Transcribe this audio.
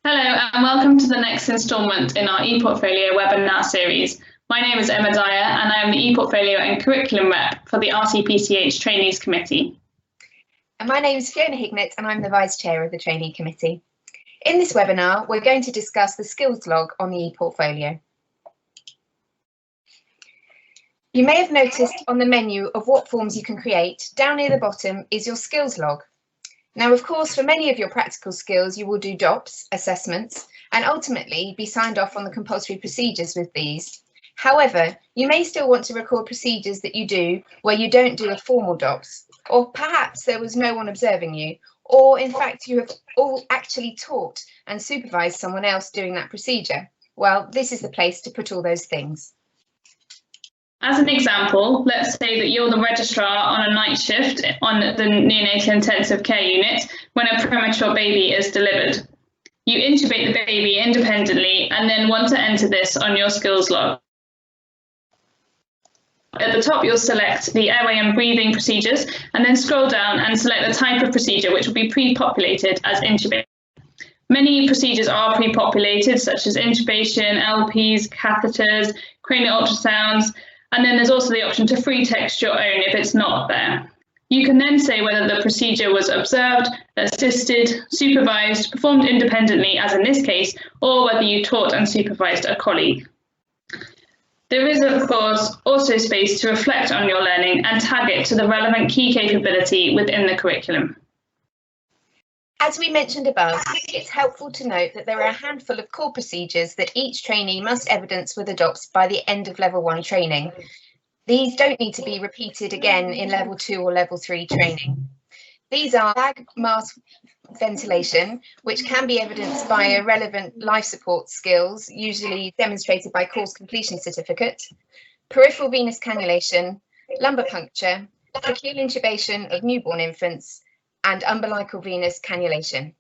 Hello and welcome to the next instalment in our ePortfolio webinar series. My name is Emma Dyer and I am the ePortfolio and Curriculum Rep for the RCPCH Trainees Committee. And my name is Fiona Hignett and I'm the Vice Chair of the Trainee Committee. In this webinar, we're going to discuss the skills log on the ePortfolio. You may have noticed on the menu of what forms you can create, down near the bottom is your skills log. Now, of course, for many of your practical skills, you will do DOPS, assessments, and ultimately be signed off on the compulsory procedures with these. However, you may still want to record procedures that you do where you don't do a formal DOPS, or perhaps there was no one observing you, or in fact, you have all actually taught and supervised someone else doing that procedure. Well, this is the place to put all those things. As an example, let's say that you're the registrar on a night shift on the neonatal intensive care unit when a premature baby is delivered. You intubate the baby independently and then want to enter this on your skills log. At the top, you'll select the airway and breathing procedures and then scroll down and select the type of procedure, which will be pre-populated as intubation. Many procedures are pre-populated, such as intubation, LPs, catheters, cranial ultrasounds, and then there's also the option to free text your own if it's not there. You can then say whether the procedure was observed, assisted, supervised, performed independently, as in this case, or whether you taught and supervised a colleague. There is, of course, also space to reflect on your learning and tag it to the relevant key capability within the curriculum. As we mentioned above, it's helpful to note that there are a handful of core procedures that each trainee must evidence with a DOPS by the end of level 1 training. These don't need to be repeated again in level 2 or level 3 training. These are bag mask ventilation, which can be evidenced by a relevant life support skills, usually demonstrated by course completion certificate, peripheral venous cannulation, lumbar puncture, tracheal intubation of newborn infants, and umbilical venous cannulation.